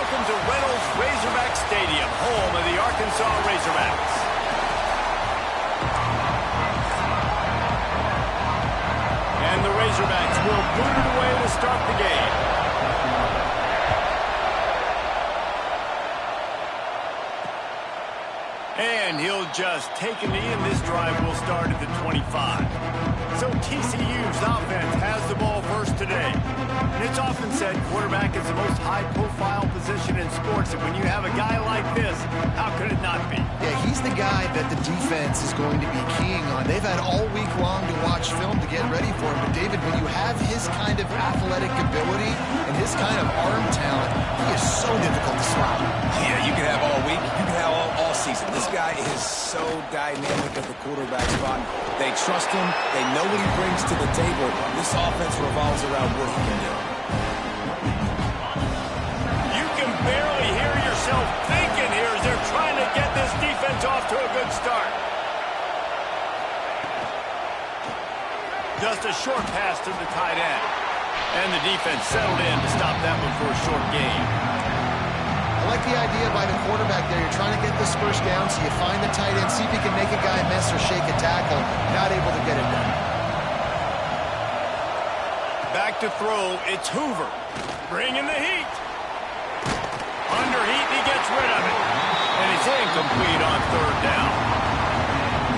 welcome to Reynolds Razorback Stadium, home of the Arkansas Razorbacks. And the Razorbacks will boot it away to start the game. And he'll just take a knee, and this drive will start at the 25. So TCU's offense has the ball first today. And it's often said quarterback is the most high-profile position in sports, and when you have a guy like this, how could it not be? Yeah, he's the guy that the defense is going to be keying on. They've had all week long to watch film to get ready for him. But, David, when you have his kind of athletic ability and his kind of arm talent, he is so difficult to stop. Yeah, you can have all week. You can have all season. This guy is so dynamic at the quarterback spot. They trust him. They know what he brings to the table. This offense revolves around what he can do. You can barely hear yourself thinking here as they're trying to get this defense off to a good start. Just a short pass to the tight end. And the defense settled in to stop that one for a short gain. I like the idea by the quarterback there. You're trying to get this first down, so you find the tight end, see if you can make a guy miss or shake a tackle. Not able to get it done. Back to throw, it's Hoover. Bringing the heat. Under heat, he gets rid of it. And it's incomplete on third down.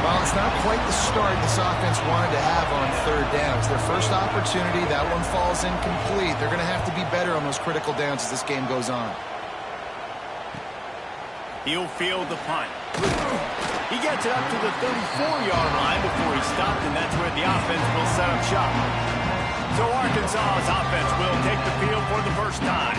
Well, it's not quite the start this offense wanted to have on third down. It's their first opportunity. That one falls incomplete. They're going to have to be better on those critical downs as this game goes on. He'll field the punt. He gets it up to the 34-yard line before he stopped, and that's where the offense will set up shop. So Arkansas's offense will take the field for the first time.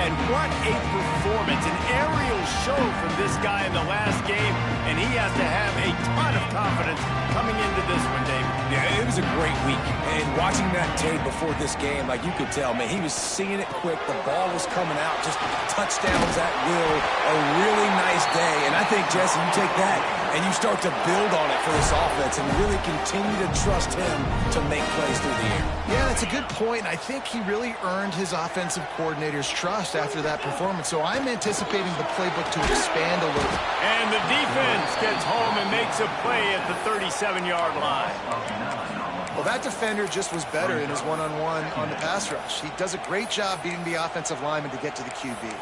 And what a performance, an aerial show from this guy in the last game, and he has to have a ton of confidence coming into this one, David. Yeah, it was a great week. And watching that tape before this game, like you could tell, man, he was seeing it quick. The ball was coming out, just touchdowns at will. A really nice day. And I think, Jesse, you take that and you start to build on it for this offense and really continue to trust him to make plays through the air. Yeah, that's a good point. I think he really earned his offensive coordinator's trust after that performance. So I'm anticipating the playbook to expand a little. And the defense gets home and makes a play at the 37-yard line. Well, that defender just was better in his one-on-one on the pass rush. He does a great job beating the offensive lineman to get to the QB.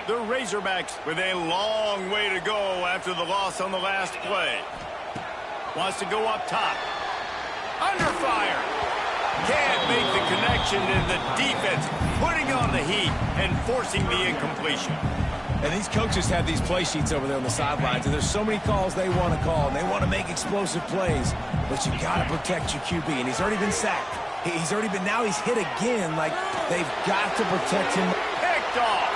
The Razorbacks with a long way to go after the loss on the last play. Wants to go up top. Under fire. Can't make the connection, and the defense putting on the heat and forcing the incompletion. And these coaches have these play sheets over there on the sidelines, and there's so many calls they want to call, and they want to make explosive plays. But you got to protect your QB, and he's already been sacked. He's already been, now he's hit again. Like, they've got to protect him. Picked off.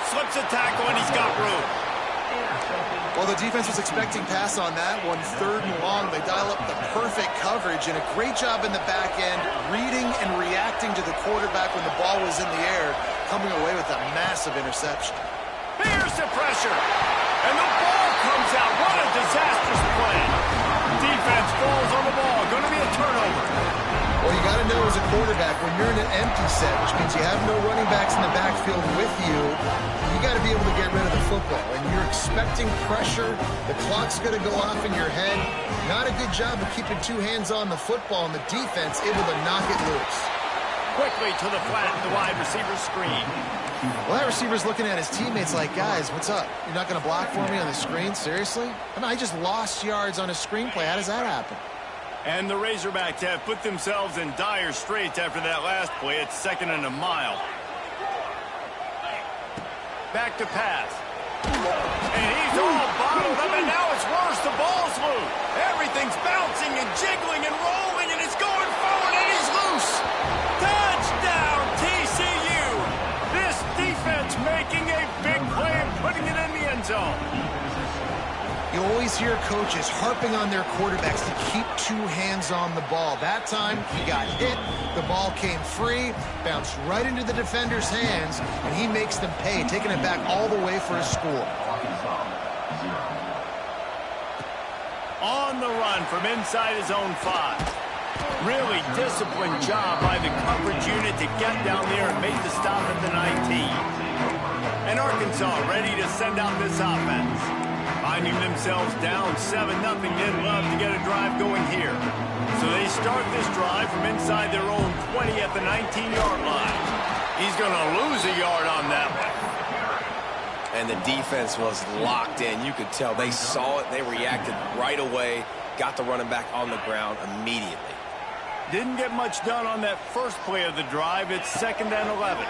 Slips a tackle, and he's got room. Well, the defense was expecting pass on that one. Third and long, they dial up the perfect coverage and a great job in the back end, reading and reacting to the quarterback when the ball was in the air, coming away with a massive interception. Here's the pressure, and the ball comes out. What a disastrous play. Defense falls on the ball. Going to be a turnover. Well, you got to know as a quarterback, when you're in an empty set, which means you have no running backs in the backfield with you, you got to be able to get rid of the football. And you're expecting pressure. The clock's going to go off in your head. Not a good job of keeping two hands on the football, and the defense able to knock it loose. Quickly to the flat, the wide receiver screen. Well, that receiver's looking at his teammates like, guys, what's up? You're not going to block for me on the screen? Seriously? I mean, I just lost yards on a screenplay. How does that happen? And the Razorbacks have put themselves in dire straits after that last play. It's 2nd and a mile. Back to pass. And he's all bottled up, and now it's worse. The ball's loose. Everything's bouncing and jiggling and rolling, and it's going forward, and he's loose. Touchdown, TCU. This defense making a big play and putting it in the end zone. You always hear coaches harping on their quarterbacks to keep two hands on the ball. That time, he got hit, the ball came free, bounced right into the defender's hands, and he makes them pay, taking it back all the way for a score. on the run from inside his own 5. Really disciplined job by the coverage unit to get down there and make the stop at the 19. And Arkansas ready to send out this offense. Finding themselves down 7-0, they'd love to get a drive going here. So they start this drive from inside their own 20 at the 19-yard line. He's going to lose a yard on that one. And the defense was locked in. You could tell they saw it. They reacted right away. Got the running back on the ground immediately. Didn't get much done on that first play of the drive. It's 2nd and 11.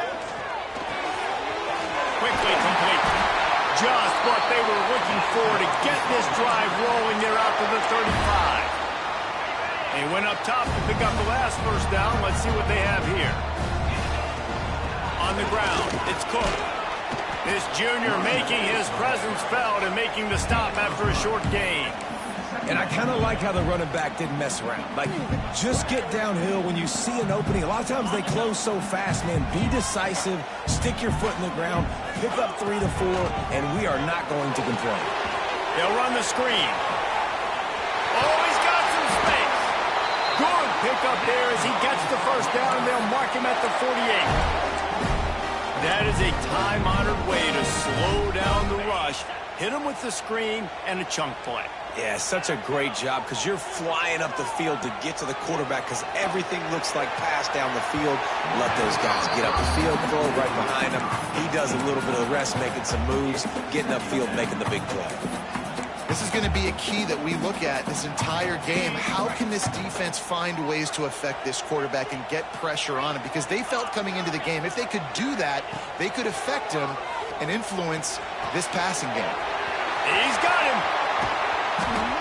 Quickly complete. Just what they were looking for to get this drive rolling. They're out to the 35. They went up top to pick up the last first down. Let's see what they have here. On the ground, it's Cook. This junior making his presence felt and making the stop after a short gain. And I kind of like how the running back didn't mess around. Like, just get downhill when you see an opening. A lot of times they close so fast, man. Be decisive, stick your foot in the ground, pick up 3 to 4, and we are not going to complain. They'll run the screen. Oh, he's got some space. Good pickup there as he gets the first down, and they'll mark him at the 48. That is a time-honored way to slow down the rush, hit him with the screen, and a chunk play. Yeah, such a great job because you're flying up the field to get to the quarterback because everything looks like pass down the field. Let those guys get up the field, throw it right behind him. He does a little bit of the rest, making some moves, getting upfield, making the big play. This is going to be a key that we look at this entire game. How can this defense find ways to affect this quarterback and get pressure on him? Because they felt coming into the game, if they could do that, they could affect him and influence this passing game. He's got him.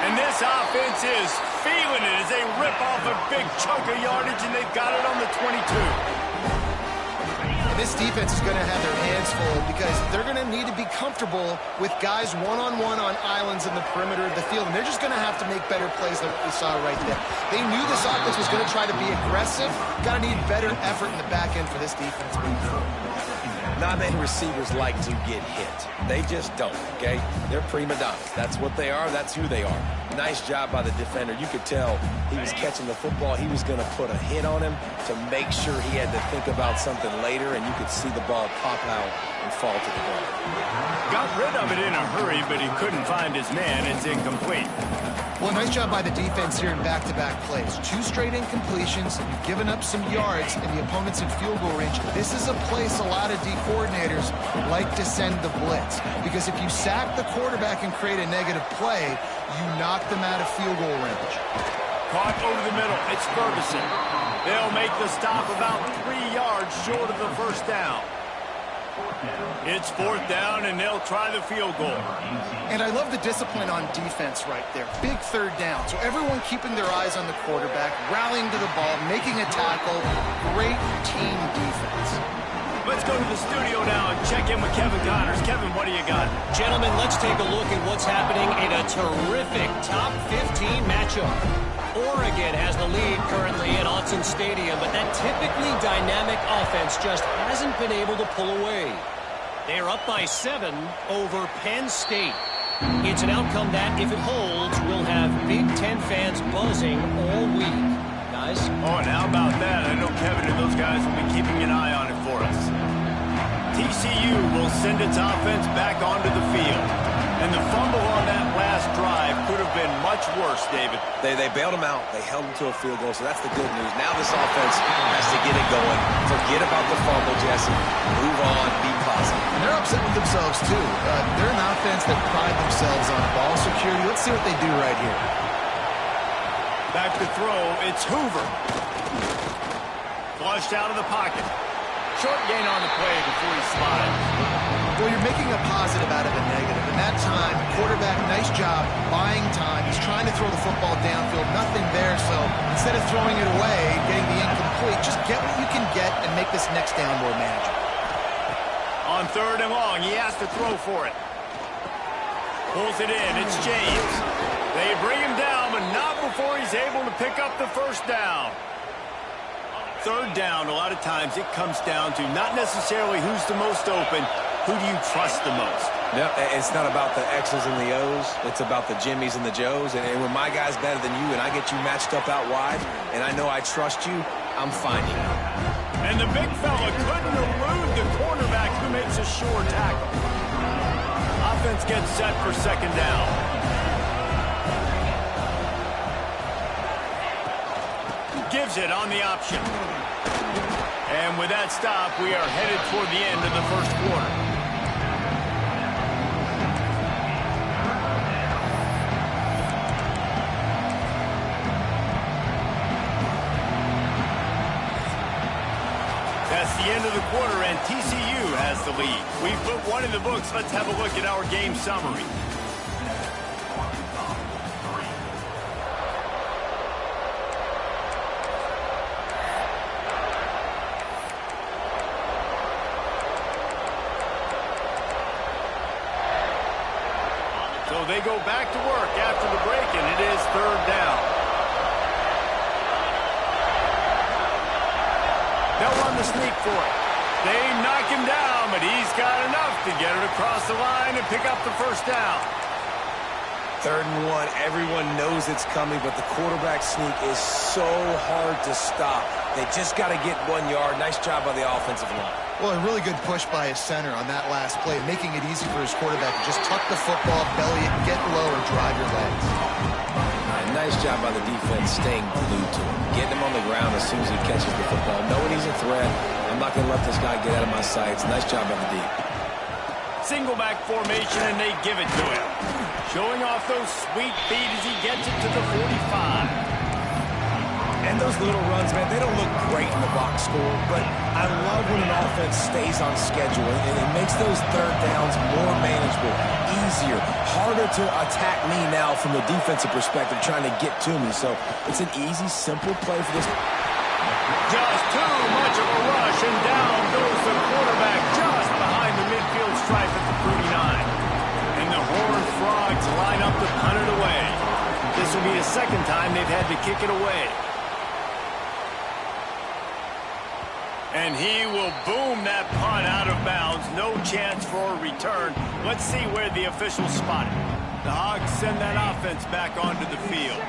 And this offense is feeling it as they rip off a big chunk of yardage, and they've got it on the 22. And this defense is going to have their hands full because they're going to need to be comfortable with guys one-on-one on islands in the perimeter of the field, and they're just going to have to make better plays than what we saw right there. They knew this offense was going to try to be aggressive. Got to need better effort in the back end for this defense moving forward. Not many receivers like to get hit. They just don't, okay? They're prima donnas. That's what they are. That's who they are. Nice job by the defender. You could tell he was catching the football. He was going to put a hit on him to make sure he had to think about something later, and you could see the ball pop out and fall to the ground. Got rid of it in a hurry, but he couldn't find his man. It's incomplete. Well, nice job by the defense here in back-to-back plays. 2 straight incompletions. You've given up some yards, and the opponent's in field goal range. This is a place a lot of D coordinators like to send the blitz, because if you sack the quarterback and create a negative play, you knock them out of field goal range. Caught over the middle. It's Ferguson. They'll make the stop about 3 yards short of the first down. It's 4th down, and they'll try the field goal. And I love the discipline on defense right there. Big 3rd down. So everyone keeping their eyes on the quarterback, rallying to the ball, making a tackle. Great team defense. Let's go to the studio now and check in with Kevin Connors. Kevin, what do you got? Gentlemen, let's take a look at what's happening in a terrific top 15 matchup. Oregon has the lead currently at Autzen Stadium, but that typically dynamic offense just hasn't been able to pull away. They're up by 7 over Penn State. It's an outcome that, if it holds, will have Big Ten fans buzzing all week. Guys? Oh, and how about that? I know Kevin and those guys will be keeping an eye on it for us. TCU will send its offense back onto the field. And the fumble on that last drive could have been much worse, David. They bailed him out. They held him to a field goal, so that's the good news. Now this offense has to get it going. Forget about the fumble, Jesse. Move on. Be positive. And they're upset with themselves, too. They're an offense that pride themselves on ball security. Let's see what they do right here. Back to throw. It's Hoover. Flushed out of the pocket. Short gain on the play before he slides. Well, you're making a positive out of a negative. In that time, quarterback, nice job, buying time. He's trying to throw the football downfield. Nothing there, so instead of throwing it away, getting the incomplete, just get what you can get and make this next down more manageable. On 3rd and long, he has to throw for it. Pulls it in. It's James. They bring him down, but not before he's able to pick up the first down. 3rd down, a lot of times it comes down to not necessarily who's the most open, who do you trust the most? No, it's not about the X's and the O's. It's about the Jimmys and the Joes. And when my guy's better than you and I get you matched up out wide and I know I trust you, I'm finding you. And the big fella couldn't elude the cornerback who makes a sure tackle. Offense gets set for second down. Gives it on the option. And with that stop, we are headed toward the end of the first quarter. That's the end of the quarter, and TCU has the lead. We've put one in the books. Let's have a look at our game summary. So they go back to work after the break, and it is third down. They'll run the sneak for it. They knock him down, but he's got enough to get it across the line and pick up the first down. 3rd and 1, everyone knows it's coming, but the quarterback sneak is so hard to stop. They just got to get 1 yard. Nice job by the offensive line. Well, a really good push by his center on that last play, making it easy for his quarterback to just tuck the football, belly it, get low, and drive your legs. Nice job by the defense staying glued to him, getting him on the ground as soon as he catches the football, knowing he's a threat. I'm not going to let this guy get out of my sights. Nice job by the D. Single back formation, and they give it to him. Showing off those sweet feet as he gets it to the 45. And those little runs, man, they don't look great in the box score, but I love when an offense stays on schedule, and it makes those 3rd downs more manageable, easier, harder to attack me now from the defensive perspective, trying to get to me. So it's an easy, simple play for this. Just too much of a rush, and down goes the quarterback just behind the midfield stripe at the 39. And the Horned Frogs line up to punt it away. This will be the 2nd time they've had to kick it away. And he will boom that punt out of bounds. No chance for a return. Let's see where the officials spot it. The Hogs send that offense back onto the field.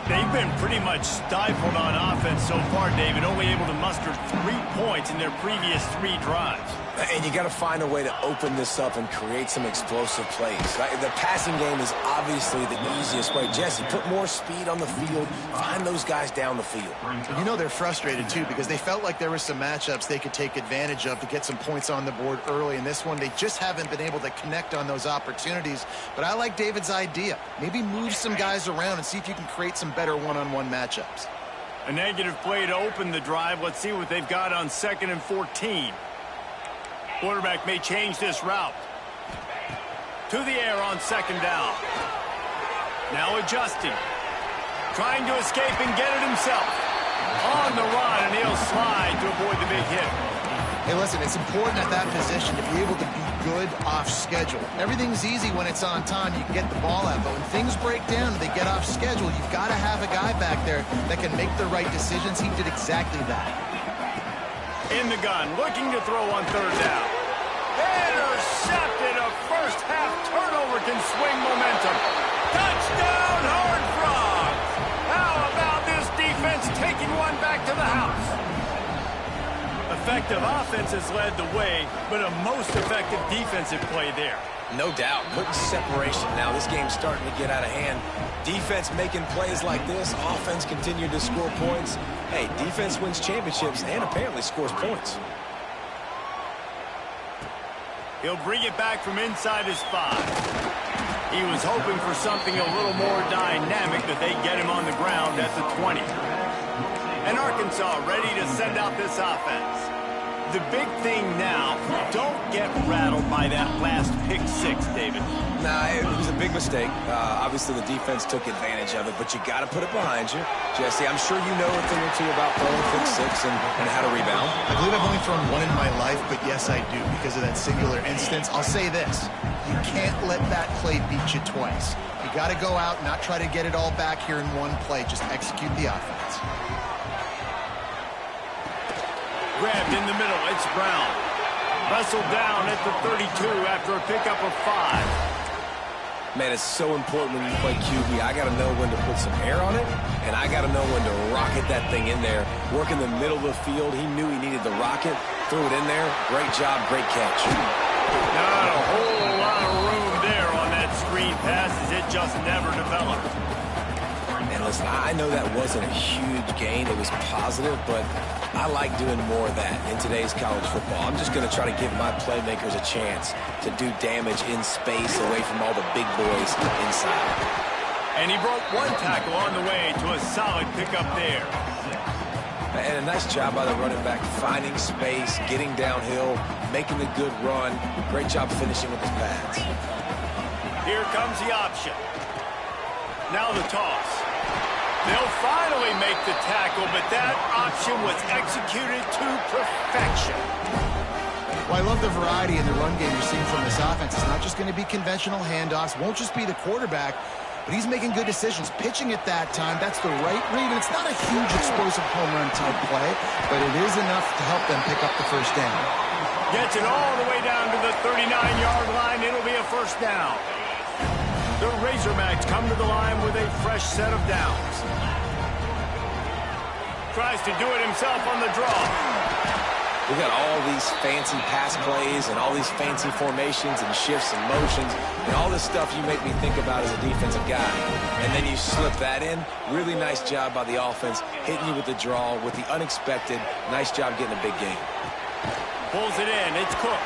They've been pretty much stifled on offense so far, David, only able to muster 3 points in their previous 3 drives. And you got to find a way to open this up and create some explosive plays. The passing game is obviously the easiest way. Jesse, put more speed on the field. Find those guys down the field. You know they're frustrated, too, because they felt like there were some matchups they could take advantage of to get some points on the board early. In this one, they just haven't been able to connect on those opportunities. But I like David's idea. Maybe move some guys around and see if you can create some better one-on-one matchups. A negative play to open the drive. Let's see what they've got on 2nd and 14. Quarterback may change this route. To the air on 2nd down. Now adjusting. Trying to escape and get it himself. On the run, and he'll slide to avoid the big hit. Hey, listen, it's important at that position to be able to be good off schedule. Everything's easy when it's on time. You can get the ball out. But when things break down and they get off schedule, you've got to have a guy back there that can make the right decisions. He did exactly that. In the gun, looking to throw on 3rd down. Intercepted. A first-half turnover can swing momentum. Touchdown, Horned Frogs. How about this defense taking one back to the house? Effective offense has led the way, but a most effective defensive play there. No doubt. Putting separation now. This game's starting to get out of hand. Defense making plays like this. Offense continued to score points. Hey, defense wins championships and apparently scores points. He'll bring it back from inside his 5. He was hoping for something a little more dynamic, but they get him on the ground at the 20. And Arkansas ready to send out this offense. The big thing now, don't get rattled by that last pick 6, David. Nah, it was a big mistake. Obviously, the defense took advantage of it, but you got to put it behind you. Jesse, I'm sure you know a thing or two about throwing pick 6 and how to rebound. I believe I've only thrown 1 in my life, but yes, I do because of that singular instance. I'll say this. You can't let that play beat you twice. You got to go out, not try to get it all back here in one play. Just execute the offense. Grabbed in the middle, it's Brown. Wrestled down at the 32 after a pickup of 5. Man, it's so important when you play QB. I got to know when to put some air on it, and I got to know when to rocket that thing in there. Work in the middle of the field. He knew he needed the rocket. Threw it in there. Great job, great catch. Not a whole lot of room there on that screen pass as it just never developed. And listen, I know that wasn't a huge gain. It was positive, but I like doing more of that in today's college football. I'm just going to try to give my playmakers a chance to do damage in space away from all the big boys inside. And he broke one tackle on the way to a solid pickup there. And a nice job by the running back, finding space, getting downhill, making the good run. Great job finishing with his pads. Here comes the option. Now the toss. They'll finally make the tackle, but that option was executed to perfection. Well, I love the variety in the run game you're seeing from this offense. It's not just going to be conventional handoffs, won't just be the quarterback, but he's making good decisions. Pitching at that time, that's the right read, and it's not a huge explosive home run type play, but it is enough to help them pick up the first down. Gets it all the way down to the 39-yard line. It'll be a first down. The Razorbacks come to the line with a fresh set of downs. Tries to do it himself on the draw. We got all these fancy pass plays and all these fancy formations and shifts and motions and all this stuff you make me think about as a defensive guy. And then you slip that in. Really nice job by the offense, hitting you with the draw, with the unexpected. Nice job getting a big game. Pulls it in. It's Cook.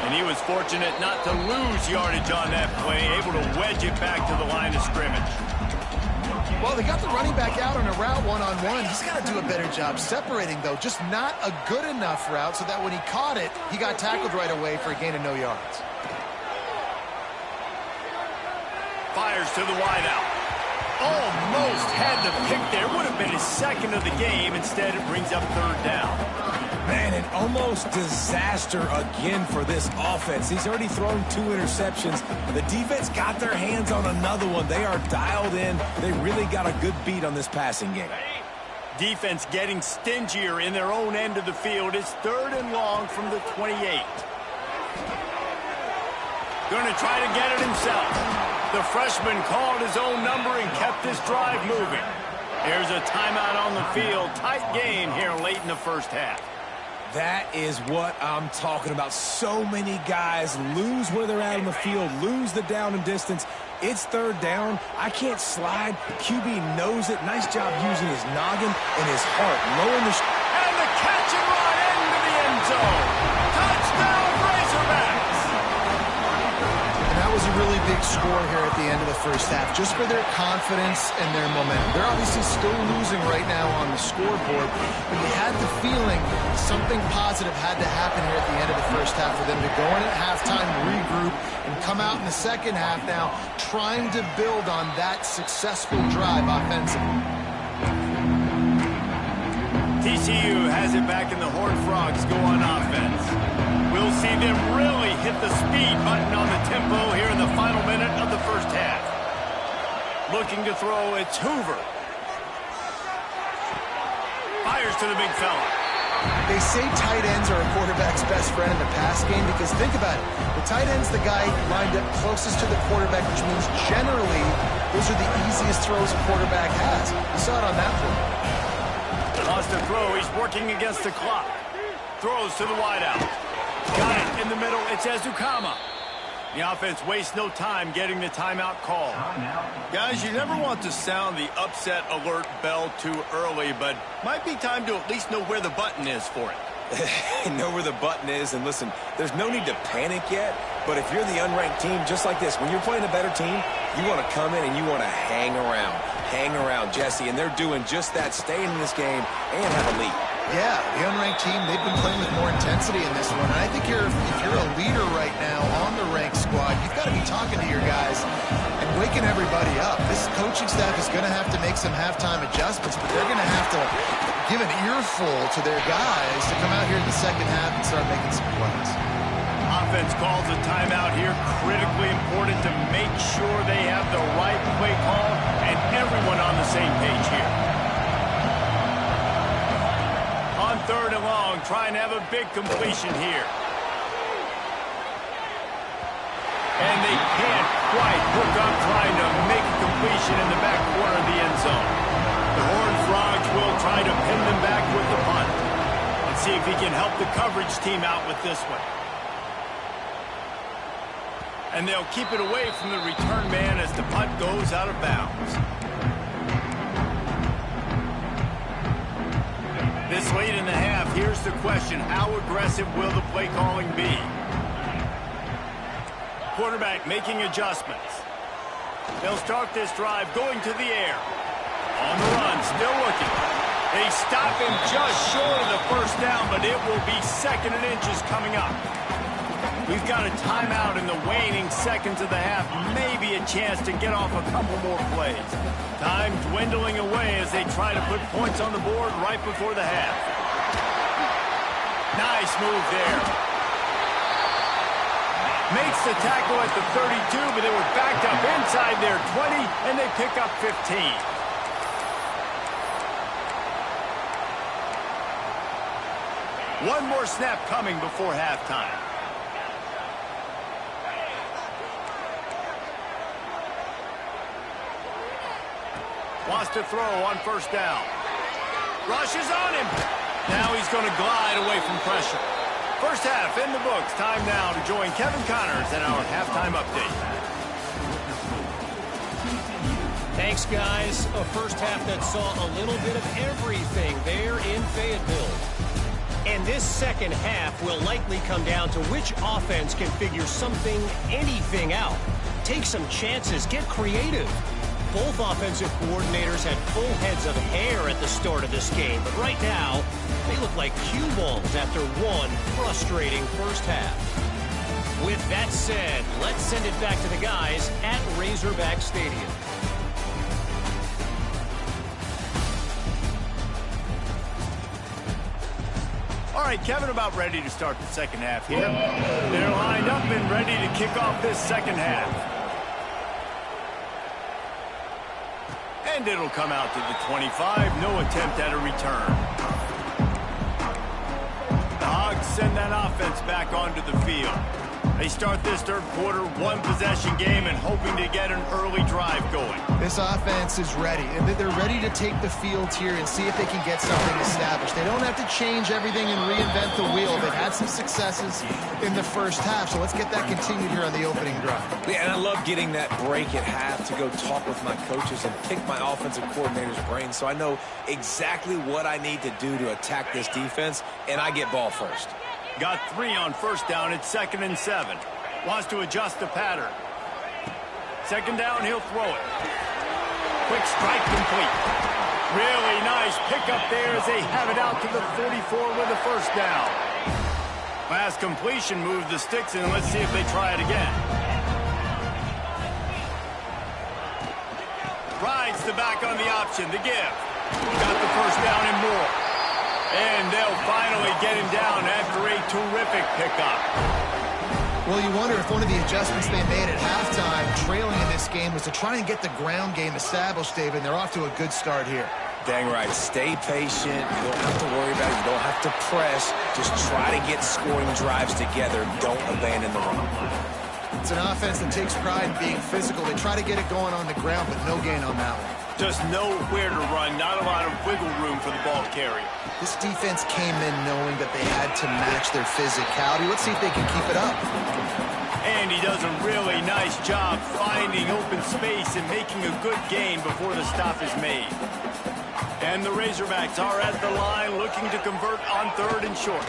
And he was fortunate not to lose yardage on that play, able to wedge it back to the line of scrimmage. Well, they got the running back out on a route one-on-one. He's got to do a better job separating, though. Just not a good enough route so that when he caught it, he got tackled right away for a gain of no yards. Fires to the wideout. Almost had the pick there. Would have been his second of the game. Instead, it brings up third down. Man, an almost disaster again for this offense. He's already thrown 2 interceptions. The defense got their hands on another one. They are dialed in. They really got a good beat on this passing game. Defense getting stingier in their own end of the field. It's 3rd and long from the 28. Going to try to get it himself. The freshman called his own number and kept this drive moving. Here's a timeout on the field. Tight game here late in the first half. That is what I'm talking about. So many guys lose where they're at in the field, lose the down and distance. It's 3rd down. I can't slide. QB knows it. Nice job using his noggin and his heart. Lowering the... And the catch and run into the end zone. Touchdown, Razorbacks! And that was a really big score here at the end of the first half, just for their confidence and their momentum. They're obviously still losing right now on the scoreboard, but you had the feeling something positive had to happen here at the end of the first half for them to go in at halftime, regroup, and come out in the second half now trying to build on that successful drive offensively. TCU has it back in the Horned Frogs go on offense. We'll see them really hit the speed button on the tempo here in the final minute of the first half. Looking to throw, it's Hoover. Fires to the big fella. They say tight ends are a quarterback's best friend in the pass game because think about it. The tight end's the guy lined up closest to the quarterback, which means generally those are the easiest throws a quarterback has. You saw it on that play. Lost a throw. He's working against the clock. Throws to the wideout. Got it in the middle. It's Ncaa26. The offense wastes no time getting the timeout call. Guys, you never want to sound the upset alert bell too early, but might be time to at least know where the button is for it. Know where the button is, and listen, there's no need to panic yet, but if you're the unranked team, just like this, when you're playing a better team, you want to come in and you want to hang around, Jesse, and they're doing just that, staying in this game and have a lead. Yeah, the unranked team, they've been playing with more intensity in this one, and I think if you're a leader right now on the ranked squad, you've got to be talking to your guys and waking everybody up. This coaching staff is going to have to make some halftime adjustments, but they're going to have to give an earful to their guys to come out here in the second half and start making some plays. Offense calls a timeout here. Critically important to make sure they have the right play call and everyone on the same page here. On 3rd and long, trying to have a big completion here. And they can't quite hook up trying to make a completion in the back corner of the end zone. The Horned Frogs will try to pin them back with the punt. Let's see if he can help the coverage team out with this one. And they'll keep it away from the return man as the punt goes out of bounds. This late in the half, here's the question. How aggressive will the play calling be? Quarterback making adjustments. They'll start this drive going to the air. On the run, still looking. They stop him just short of the first down, but it will be 2nd and inches coming up. We've got a timeout in the waning seconds of the half. Maybe a chance to get off a couple more plays. Time dwindling away as they try to put points on the board right before the half. Nice move there. Makes the tackle at the 32, but they were backed up inside their 20, and they pick up 15. One more snap coming before halftime. Wants to throw on first down. Rushes on him. Now he's going to glide away from pressure. First half in the books. Time now to join Kevin Connors in our halftime update. Thanks, guys. A first half that saw a little bit of everything there in Fayetteville. And this second half will likely come down to which offense can figure something, anything out. Take some chances. Get creative. Both offensive coordinators had full heads of hair at the start of this game, but right now, they look like cue balls after one frustrating first half. With that said, let's send it back to the guys at Razorback Stadium. All right, Kevin, about ready to start the second half here. They're lined up and ready to kick off this second half. And it'll come out to the 25. No attempt at a return. The Hogs send that offense back onto the field. They start this third quarter, one-possession game, and hoping to get an early drive going. This offense is ready. They're ready to take the field here and see if they can get something established. They don't have to change everything and reinvent the wheel. They've had some successes in the first half, so let's get that continued here on the opening drive. Yeah, and I love getting that break at half to go talk with my coaches and pick my offensive coordinator's brain so I know exactly what I need to do to attack this defense, and I get ball first. Got 3 on first down. It's 2nd and 7. Wants to adjust the pattern. Second down, he'll throw it. Quick strike complete. Really nice pickup there as they have it out to the 44 with a first down. Last completion moved the sticks, and let's see if they try it again. Rides the back on the option to give. Got the first down and more. And they'll finally get him down after a terrific pickup. Well, you wonder if one of the adjustments they made at halftime, trailing in this game, was to try and get the ground game established, David, and they're off to a good start here. Dang right. Stay patient. You don't have to worry about it. You don't have to press. Just try to get scoring drives together. Don't abandon the run. It's an offense that takes pride in being physical. They try to get it going on the ground, but no gain on that one. Just nowhere to run. Not a lot of wiggle room for the ball carrier. This defense came in knowing that they had to match their physicality. Let's see if they can keep it up. And he does a really nice job finding open space and making a good gain before the stop is made. And the Razorbacks are at the line looking to convert on 3rd and short.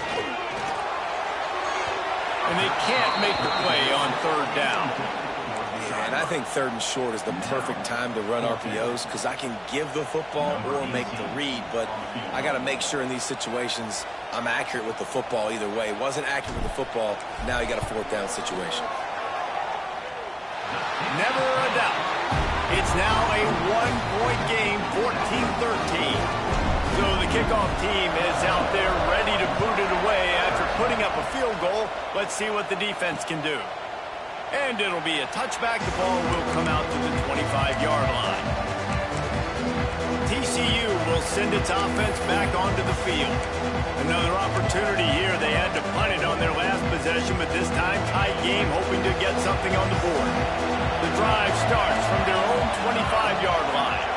And they can't make the play on 3rd down. And I think 3rd and short is the perfect time to run RPOs because I can give the football or make the read, but I got to make sure in these situations I'm accurate with the football either way. Wasn't accurate with the football, now you got a 4th down situation. Never a doubt. It's now a 1-point game, 14-13. So the kickoff team is out there ready to boot it away after putting up a field goal. Let's see what the defense can do. And it'll be a touchback. The ball will come out to the 25-yard line. TCU will send its offense back onto the field. Another opportunity here. They had to punt it on their last possession, but this time tight game, hoping to get something on the board. The drive starts from their own 25-yard line.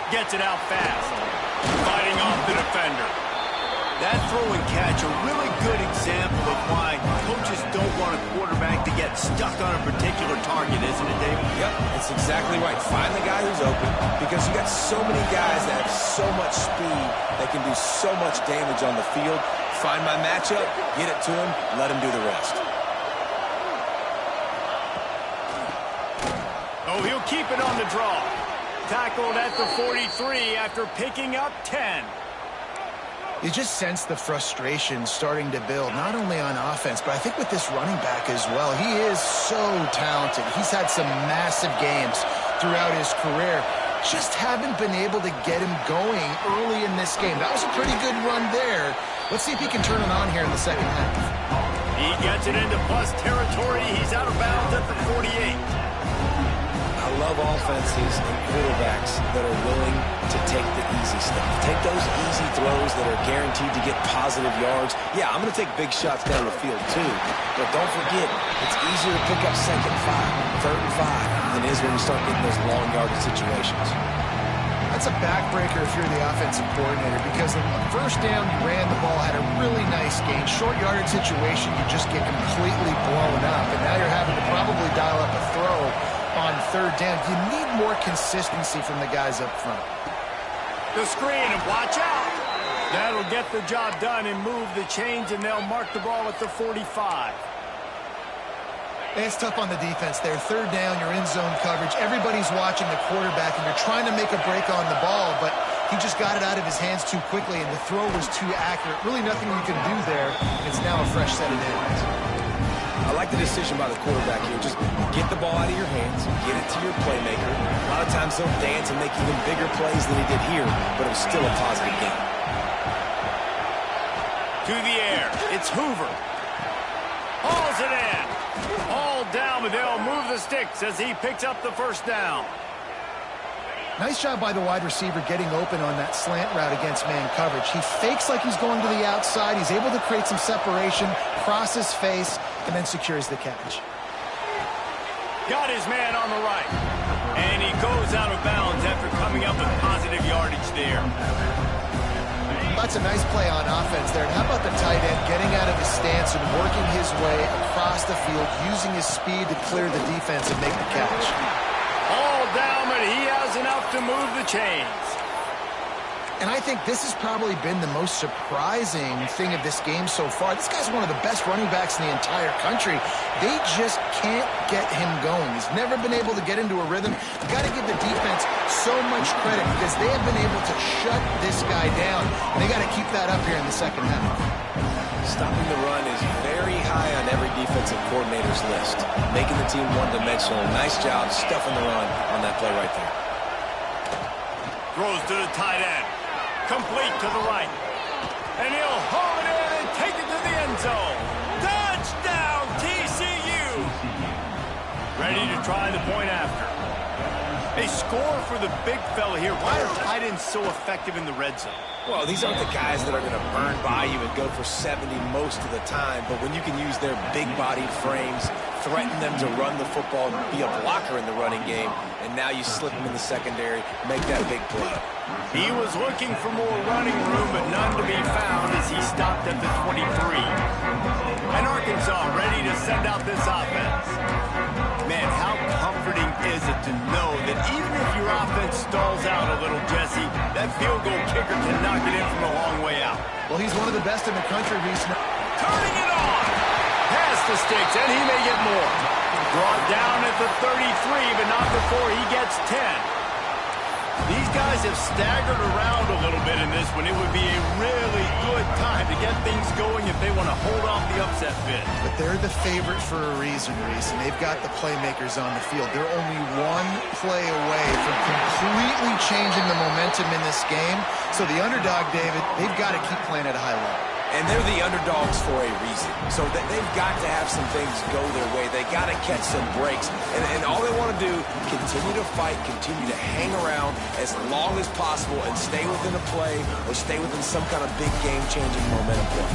Gets it out fast. Fighting off the defender. That throw and catch, a really good example of why coaches don't want a quarterback to get stuck on a particular target, isn't it, David? Yep, that's exactly right. Find the guy who's open, because you got so many guys that have so much speed that can do so much damage on the field. Find my matchup, get it to him, let him do the rest. Oh, he'll keep it on the draw. Tackled at the 43 after picking up 10. You just sense the frustration starting to build, not only on offense, but I think with this running back as well. He is so talented. He's had some massive games throughout his career. Just haven't been able to get him going early in this game. That was a pretty good run there. Let's see if he can turn it on here in the second half. He gets it into plus territory. He's out of bounds at the 48. I love offenses and quarterbacks that are willing to take the easy stuff. Take those easy throws that are guaranteed to get positive yards. Yeah, I'm going to take big shots down the field too. But don't forget, it's easier to pick up second and 5, third and 5 than it is when you start getting those long yardage situations. That's a backbreaker if you're the offensive coordinator, because on the first down, you ran the ball, had a really nice gain. Short yardage situation, you just get completely blown up. And now you're having to probably dial up a throw on third down. You need more consistency from the guys up front. The screen, and watch out. That'll get the job done and move the chains, and they'll mark the ball at the 45. It's tough on the defense there. Third down, you're in zone coverage. Everybody's watching the quarterback, and you're trying to make a break on the ball, but he just got it out of his hands too quickly, and the throw was too accurate. Really nothing you can do there. It's now a fresh set of downs. I like the decision by the quarterback here. Just get the ball out of your hands, get it to your playmaker. A lot of times he'll dance and make even bigger plays than he did here, but it was still a positive game. To the air, it's Hoover. Hauls it in. All down, but they'll move the sticks as he picks up the first down. Nice job by the wide receiver getting open on that slant route against man coverage. He fakes like he's going to the outside. He's able to create some separation, cross his face, and then secures the catch. Got his man on the right. And he goes out of bounds after coming up with positive yardage there. That's a nice play on offense there. And how about the tight end getting out of his stance and working his way across the field, using his speed to clear the defense and make the catch. All down, but he has enough to move the chains. And I think this has probably been the most surprising thing of this game so far. This guy's one of the best running backs in the entire country. They just can't get him going. He's never been able to get into a rhythm. You got to give the defense so much credit because they have been able to shut this guy down. And they got to keep that up here in the second half. Stopping the run is very high on every defensive coordinator's list. Making the team one-dimensional. Nice job stuffing the run on that play right there. Throws to the tight end. Complete to the right. And he'll haul it in and take it to the end zone. Touchdown, TCU! Ready to try the point after. They score for the big fella here. Why are tight ends so effective in the red zone? Well, these aren't the guys that are going to burn by you and go for 70 most of the time, but when you can use their big-bodied frames, threaten them to run the football and be a blocker in the running game, and now you slip them in the secondary, make that big play. He was looking for more running room, but none to be found as he stopped at the 23. And Arkansas ready to send out this offense. Man, how comforting is it to know that even if your offense stalls out a little, Jesse, that field goal kicker can knock it in from a long way out. Well, he's one of the best in the country recently. Turning it on! Past the sticks, and he may get more. Brought down at the 33, but not before he gets 10. These guys have staggered around a little bit in this one. It would be a really good time to get things going if they want to hold off the upset bid. But they're the favorite for a reason, Reese, and they've got the playmakers on the field. They're only one play away from completely changing the momentum in this game. So the underdog, David, they've got to keep playing at a high level. And they're the underdogs for a reason. So that they've got to have some things go their way. They got to catch some breaks. And all they want to do, continue to fight, continue to hang around as long as possible and stay within a play or stay within some kind of big game-changing momentum play.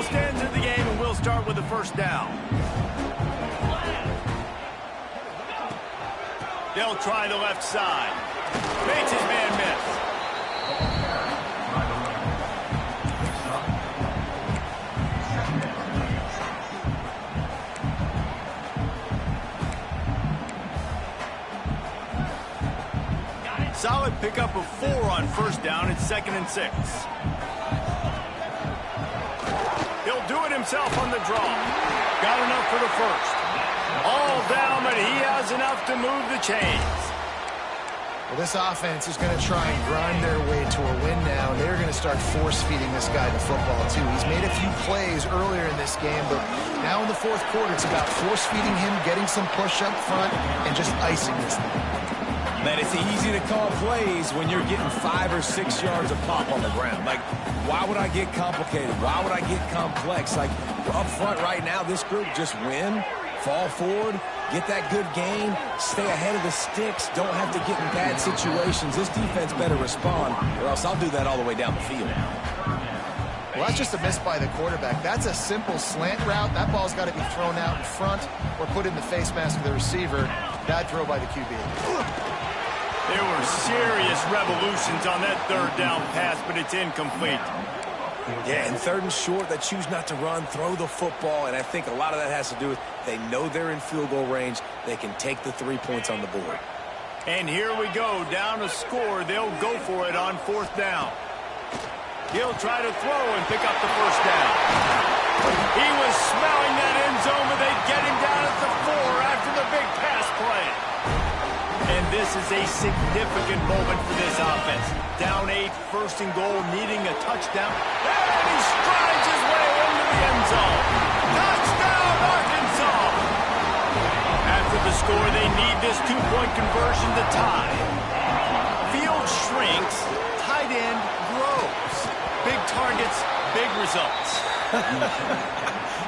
Stands in the game, and we'll start with the first down. They'll try the left side. Makes his man miss. Solid pickup of 4 on first down. It's 2nd and 6. Do it himself on the draw. Got enough for the first. All down, but he has enough to move the chains. Well, this offense is going to try and grind their way to a win now. They're going to start force-feeding this guy the football, too. He's made a few plays earlier in this game, but now in the fourth quarter, it's about force-feeding him, getting some push up front, and just icing this thing. Man, it's easy to call plays when you're getting 5 or 6 yards of pop on the ground. Like, why would I get complicated? Why would I get complex? Like, up front right now, this group just win, fall forward, get that good gain, stay ahead of the sticks, don't have to get in bad situations. This defense better respond, or else I'll do that all the way down the field. Well, that's just a miss by the quarterback. That's a simple slant route. That ball's got to be thrown out in front or put in the face mask of the receiver. Bad throw by the QB. There were serious revolutions on that third down pass, but it's incomplete. Yeah, and 3rd and short, they choose not to run, throw the football, and I think a lot of that has to do with they know they're in field goal range. They can take the 3 points on the board. And here we go, down to score. They'll go for it on 4th down. He'll try to throw and pick up the first down. He was smelling that end zone, but they'd get him down at the 4 after the big pass play. And this is a significant moment for this offense. Down 8, 1st and goal, needing a touchdown. And he strides his way into the end zone. Touchdown, Arkansas! After the score, they need this 2-point conversion to tie. Field shrinks, tight end grows. Big targets, big results.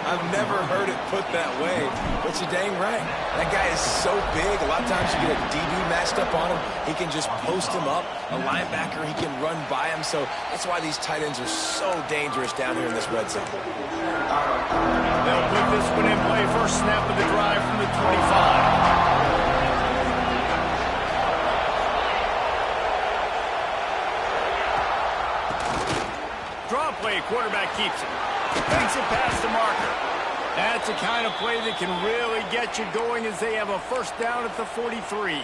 I've never heard it put that way, but you're dang right. That guy is so big. A lot of times you get a DB matched up on him. He can just post him up. A linebacker, he can run by him. So that's why these tight ends are so dangerous down here in this red zone. They'll put this one in play. First snap of the drive from the 25. Draw play, quarterback keeps it. Makes it past the marker. That's the kind of play that can really get you going as they have a first down at the 43.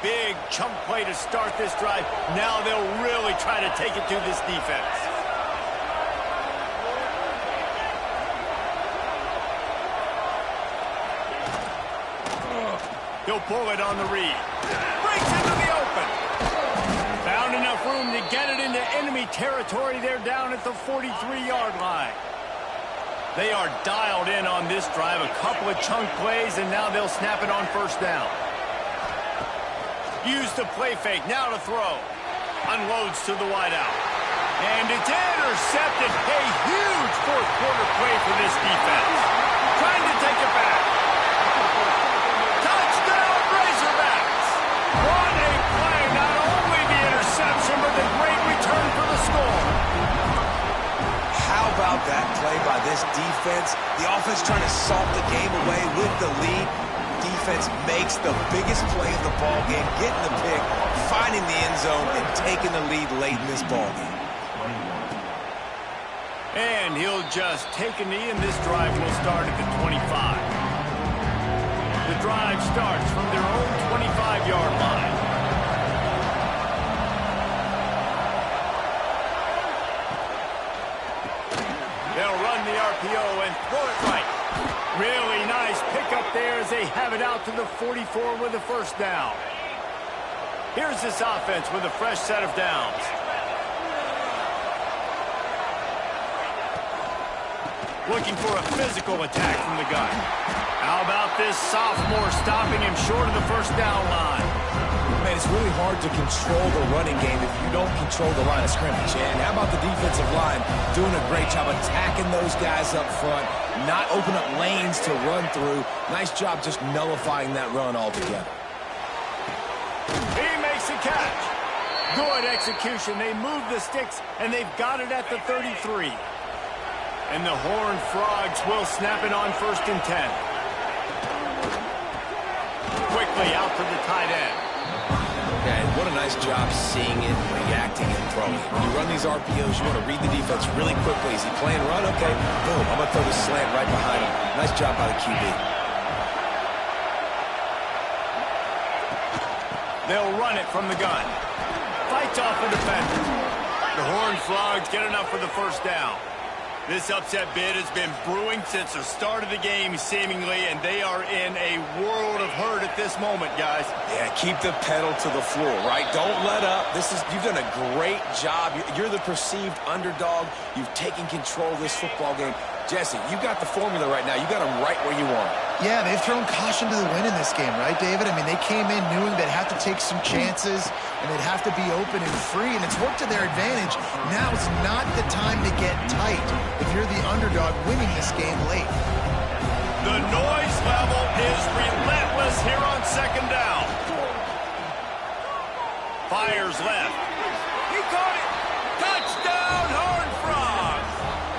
Big chunk play to start this drive. Now they'll really try to take it to this defense. He'll pull it on the read. Breaks into the open. Found enough room to get it into enemy territory. They're down at the 43-yard line. They are dialed in on this drive. A couple of chunk plays, and now they'll snap it on first down. Use the play fake. Now to throw. Unloads to the wideout. And it's intercepted. A huge fourth-quarter play for this defense. Trying to take it back. Touchdown, Razorbacks. What a play. Not only the interception, but the great return for the score. How about that play by this defense? The offense trying to salt the game away with the lead. Defense makes the biggest play of the ball game, getting the pick, finding the end zone, and taking the lead late in this ball game. And he'll just take a knee, and this drive will start at the 25. The drive starts from their own 25-yard line. They'll run the RPO and throw it right. Really nice pickup there as they have it out to the 44 with a first down. Here's this offense with a fresh set of downs. looking for a physical attack from the gun. How about this sophomore stopping him short of the first down line? Man, it's really hard to control the running game if you don't control the line of scrimmage. And how about the defensive line doing a great job attacking those guys up front, not open up lanes to run through. Nice job just nullifying that run altogether. He makes a catch. Good execution. They move the sticks, and they've got it at the 33. And the Horned Frogs will snap it on 1st and 10. Quickly out to the tight end. And what a nice job seeing it, reacting, and throwing. When you run these RPOs, you want to read the defense really quickly. Is he playing run? Okay, boom. I'm going to throw the slant right behind him. Nice job by the QB. They'll run it from the gun. Fights off the defender. The Horned Frogs get enough for the first down. This upset bid has been brewing since the start of the game, seemingly, and they are in a world of hurt at this moment, guys. Yeah, keep the pedal to the floor, right? Don't let up. You've done a great job. You're the perceived underdog. You've taken control of this football game. Jesse, you got the formula right now. You got them right where you want them. Yeah, they've thrown caution to the wind in this game, right, David? I mean, they came in knowing they'd have to take some chances and they'd have to be open and free, and it's worked to their advantage. Now is not the time to get tight if you're the underdog winning this game late. The noise level is relentless here on 2nd down. Fires left. He caught it. Touchdown, Horned Frogs.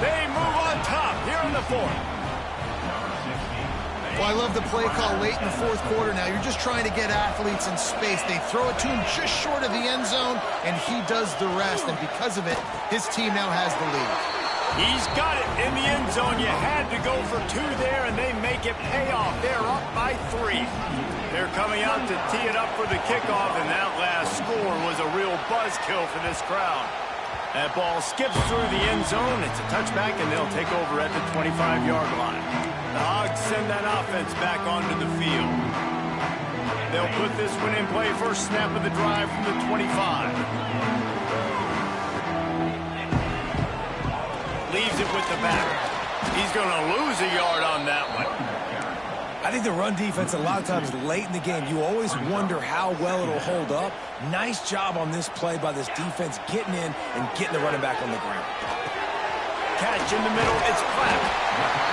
They move on top here in the 4th. Well, I love the play call late in the 4th quarter now. You're just trying to get athletes in space. They throw it to him just short of the end zone, and he does the rest. And because of it, his team now has the lead. He's got it in the end zone. You had to go for 2 there, and they make it pay off. They're up by 3. They're coming out to tee it up for the kickoff, and that last score was a real buzzkill for this crowd. That ball skips through the end zone. It's a touchback, and they'll take over at the 25-yard line. The Hogs send that offense back onto the field. They'll put this one in play. First snap of the drive from the 25. Leaves it with the back. He's going to lose a yard on that one. I think the run defense, a lot of times late in the game, you always wonder how well it'll hold up. Nice job on this play by this defense, getting in and getting the running back on the ground. Catch in the middle, it's Clapp.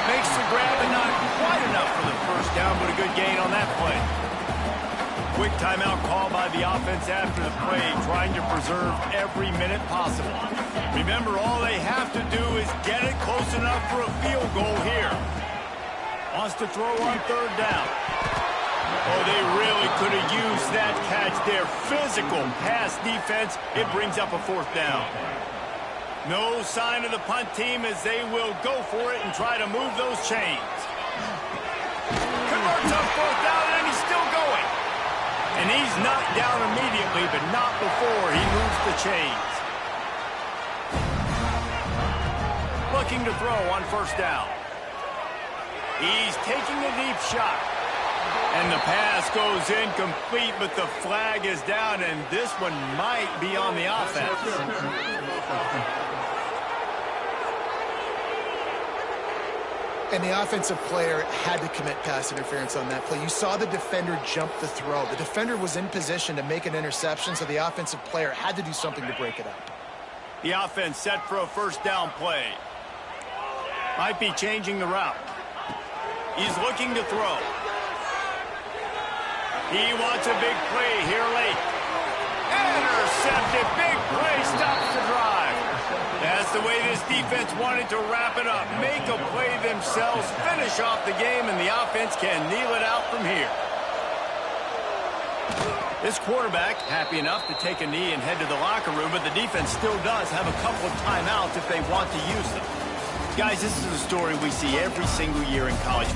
Makes the grab and not quite enough for the first down, but a good gain on that play. Quick timeout call by the offense after the play, trying to preserve every minute possible. Remember, all they have to do is get it close enough for a field goal here. Wants to throw on 3rd down. Oh, they really could have used that catch there. Physical pass defense. It brings up a 4th down. No sign of the punt team as they will go for it and try to move those chains. Converts on 4th down, and he's still going. And he's knocked down immediately, but not before he moves the chains. Looking to throw on 1st down. He's taking a deep shot. And the pass goes incomplete, but the flag is down, and this one might be on the offense. And the offensive player had to commit pass interference on that play. You saw the defender jump the throw. The defender was in position to make an interception, so the offensive player had to do something to break it up. The offense set for a 1st down play. Might be changing the route. He's looking to throw. He wants a big play here late. Intercepted. Big play stops the drive. That's the way this defense wanted to wrap it up. Make a play themselves, finish off the game, and the offense can kneel it out from here. This quarterback happy enough to take a knee and head to the locker room, but the defense still does have a couple of timeouts if they want to use them. Guys, this is a story we see every single year in college.